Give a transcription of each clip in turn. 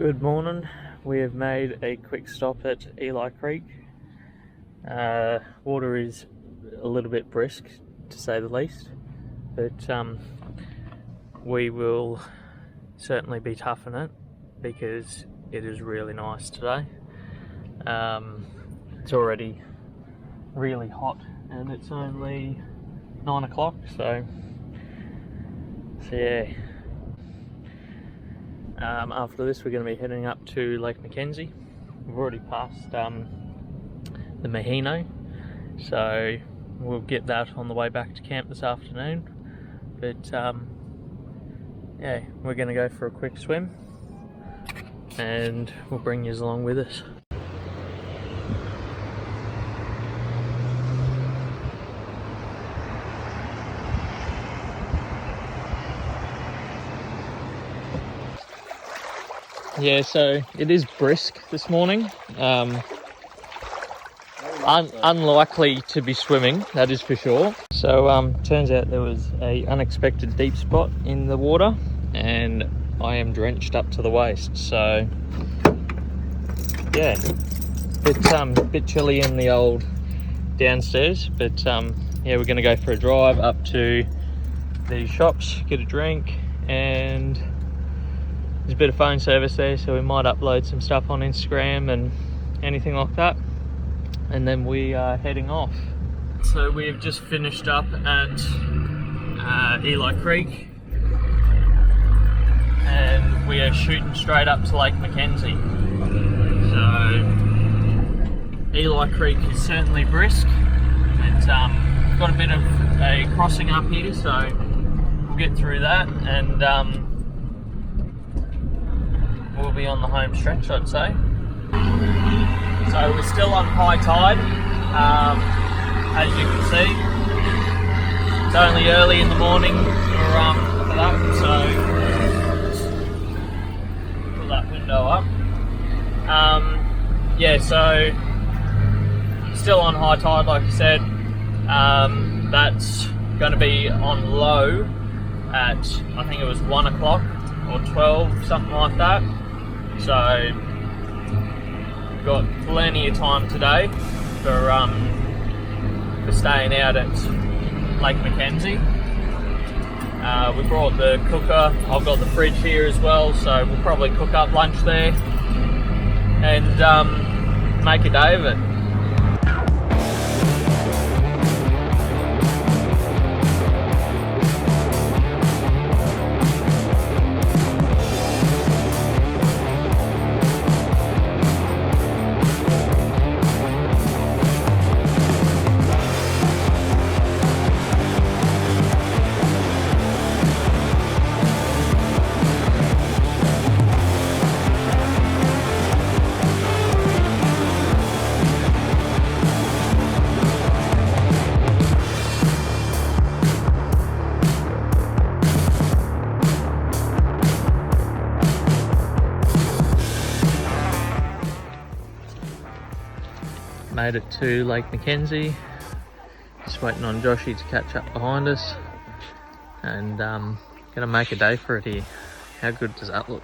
Good morning. We have made a quick stop at Eli Creek. Water is a little bit brisk, to say the least, but we will certainly be tough in it because it is really nice today. It's already really hot and it's only 9 o'clock, so yeah. After this, we're going to be heading up to Lake Mackenzie. We've already passed the Mahino, so we'll get that on the way back to camp this afternoon. But yeah, we're going to go for a quick swim and we'll bring you along with us. Yeah, so it is brisk this morning. Unlikely to be swimming, that is for sure. So turns out there was a unexpected deep spot in the water and I am drenched up to the waist. So yeah, bit chilly in the old downstairs, but yeah, we're gonna go for a drive up to the shops, get a drink, and there's a bit of phone service there, so we might upload some stuff on Instagram and anything like that. And then we are heading off. So we've just finished up at Eli Creek and we are shooting straight up to Lake Mackenzie. So Eli Creek is certainly brisk. It's got a bit of a crossing up here, so we'll get through that and we'll be on the home stretch, I'd say. So we're still on high tide, as you can see. It's only early in the morning for that, so pull that window up. Yeah, so still on high tide, like I said. That's going to be on low at, I think it was 1 o'clock or 12, something like that. So we've got plenty of time today for staying out at Lake Mackenzie. We brought the cooker. I've got the fridge here as well, so we'll probably cook up lunch there and make a day of it. Made it to Lake Mackenzie, just waiting on Joshy to catch up behind us and gonna make a day for it here. How good does that look?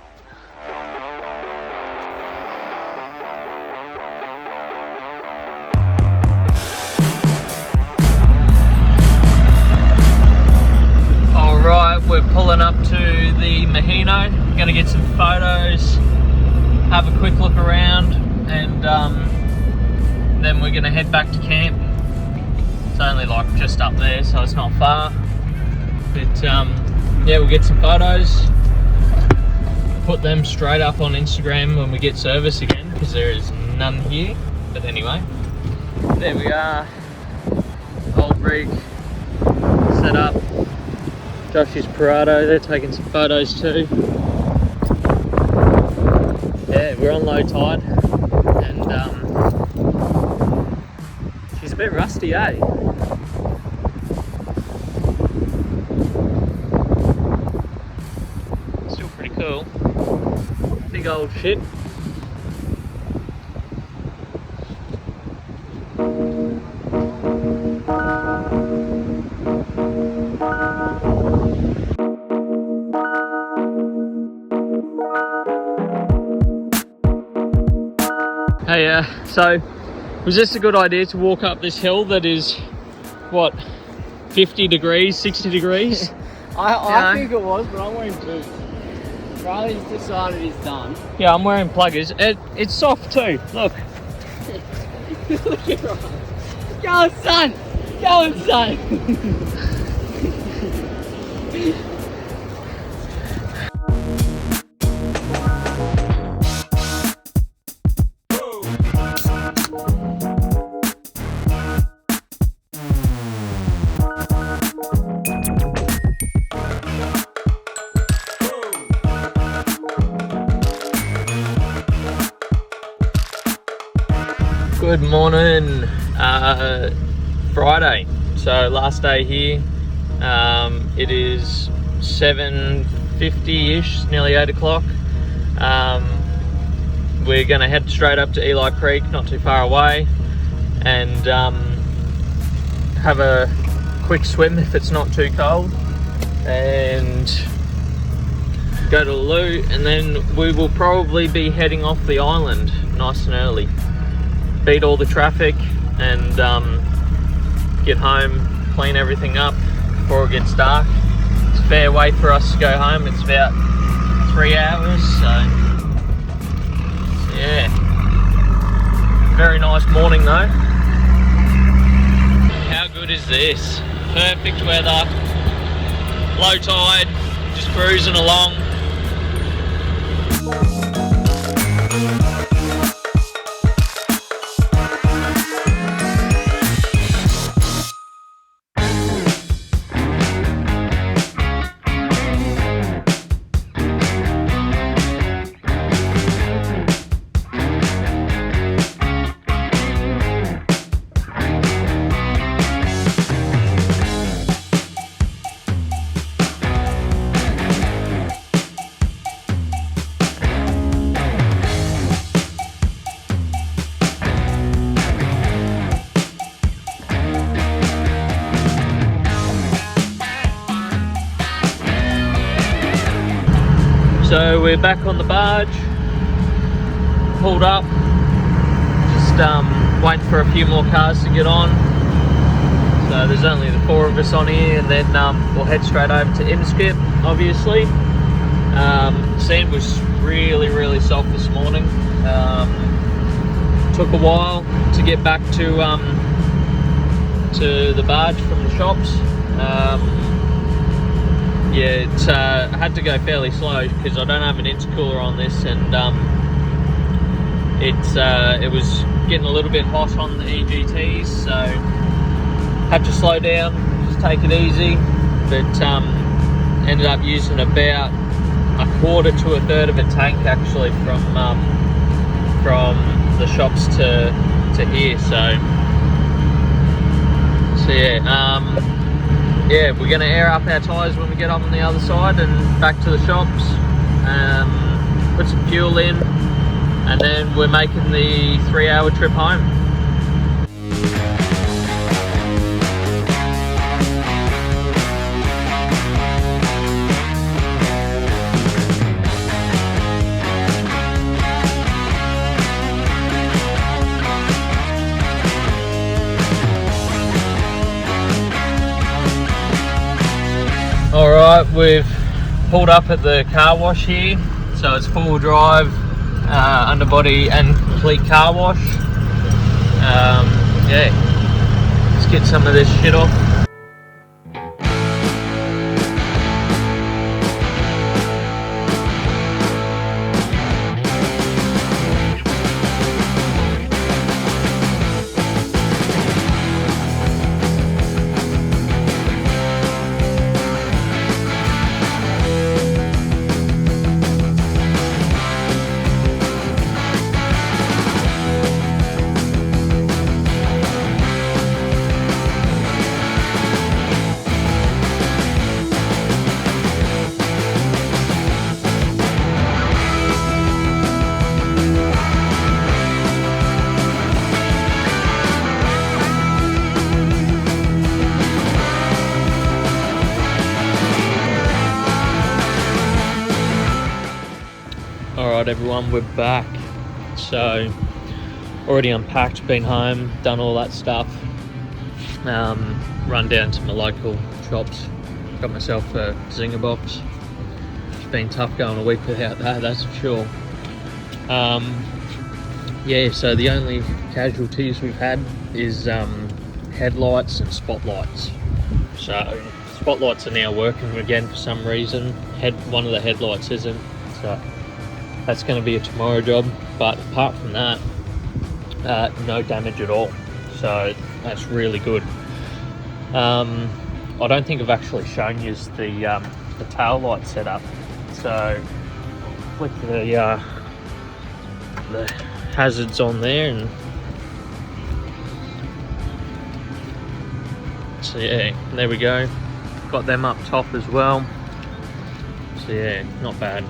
Alright, we're pulling up to the Mahino, gonna get some photos, have a quick look around, and then we're going to head back to camp. It's only like just up there, so it's not far. But yeah, we'll get some photos, put them straight up on Instagram when we get service again, because there is none here. But anyway, there we are. Old rig set up. Josh's Parado, they're taking some photos too. Yeah, we're on low tide and she's a bit rusty, eh? Still pretty cool. Big old ship. So was this a good idea to walk up this hill that is, what, 50 degrees, 60 degrees? I think it was, but I'm wearing boots. Riley's decided he's done. Yeah, I'm wearing pluggers. It's soft too, look. Look at Riley. Go on, son! Go on, son! Good morning, Friday, so last day here. It is 7:50ish, nearly 8 o'clock. We're going to head straight up to Eli Creek, not too far away, and have a quick swim if it's not too cold, and go to the loo, and then we will probably be heading off the island nice and early. Beat all the traffic and get home, clean everything up before it gets dark. It's a fair way for us to go home. It's about 3 hours, so yeah. Very nice morning though. How good is this? Perfect weather, low tide, just cruising along. So we're back on the barge, pulled up, just waiting for a few more cars to get on. So there's only the 4 of us on here, and then we'll head straight over to Imskip, obviously. Sand was really soft this morning. Took a while to get back to the barge from the shops. Yeah, I had to go fairly slow because I don't have an intercooler on this, and it was getting a little bit hot on the EGTs, so had to slow down, just take it easy. But ended up using about a quarter to a third of a tank actually from the shops to here. So yeah, we're going to air up our tyres when we get up on the other side and back to the shops, put some fuel in, and then we're making the 3-hour trip home. Alright, we've pulled up at the car wash here, so it's 4-wheel drive, underbody and complete car wash. Yeah, let's get some of this shit off. Alright everyone, we're back. So already unpacked, been home, done all that stuff. Run down to my local shops, got myself a Zinger box. It's been tough going a week without that, that's for sure. Yeah, so the only casualties we've had is headlights and spotlights. So spotlights are now working again for some reason. One of the headlights isn't, so that's going to be a tomorrow job. But apart from that, no damage at all, so that's really good. I don't think I've actually shown you the tail light setup. So flick the hazards on there, and so yeah, there we go. Got them up top as well. So yeah, not bad.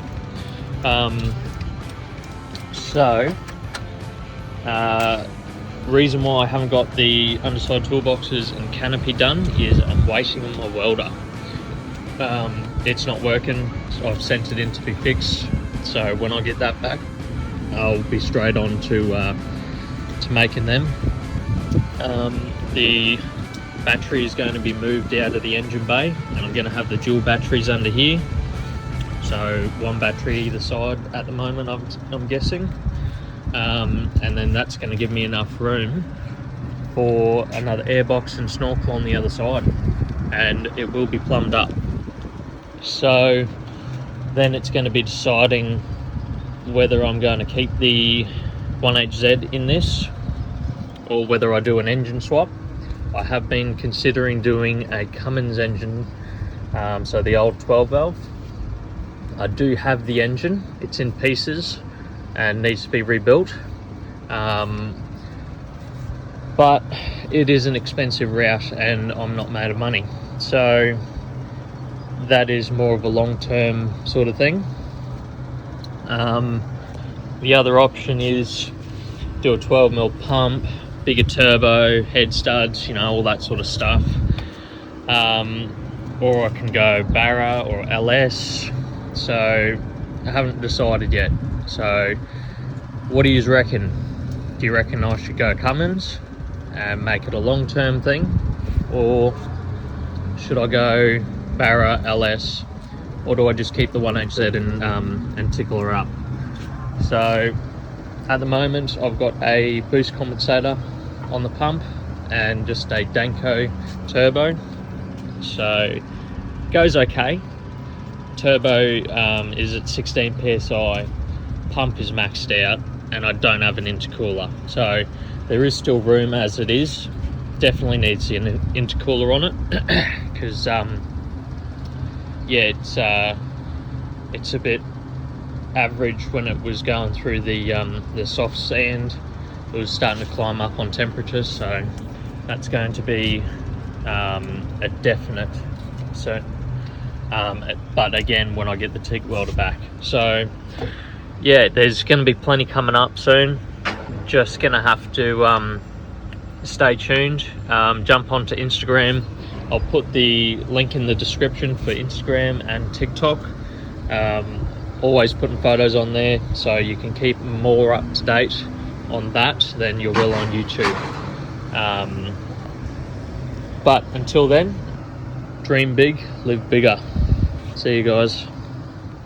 Reason why I haven't got the underside toolboxes and canopy done is I'm waiting on my welder. It's not working, so I've sent it in to be fixed. So when I get that back, I'll be straight on to making them. The battery is going to be moved out of the engine bay, and I'm going to have the dual batteries under here. So one battery either side at the moment, I'm guessing. And then that's going to give me enough room for another airbox and snorkel on the other side, and it will be plumbed up. So then it's going to be deciding whether I'm going to keep the 1HZ in this or whether I do an engine swap. I have been considering doing a Cummins engine, so the old 12 valve. I do have the engine, it's in pieces and needs to be rebuilt, but it is an expensive route and I'm not made of money, so that is more of a long-term sort of thing. The other option is do a 12mm pump, bigger turbo, head studs, you know, all that sort of stuff, or I can go Barra or LS. So I haven't decided yet. So what do you reckon? Do you reckon I should go Cummins and make it a long-term thing, or should I go Barra, LS, or do I just keep the 1HZ and tickle her up? So at the moment I've got a boost compensator on the pump and just a Danko turbo, so goes okay. Turbo is at 16 psi, pump is maxed out, and I don't have an intercooler, so there is still room as it is. Definitely needs an intercooler on it because yeah, it's a bit average when it was going through the soft sand. It was starting to climb up on temperature, so that's going to be a definite concern. But again, when I get the TIG welder back. So yeah, there's going to be plenty coming up soon. Just going to have to stay tuned. Jump onto Instagram. I'll put the link in the description for Instagram and TikTok. Always putting photos on there, so you can keep more up to date on that than you will on YouTube. But until then, dream big, live bigger. See you guys.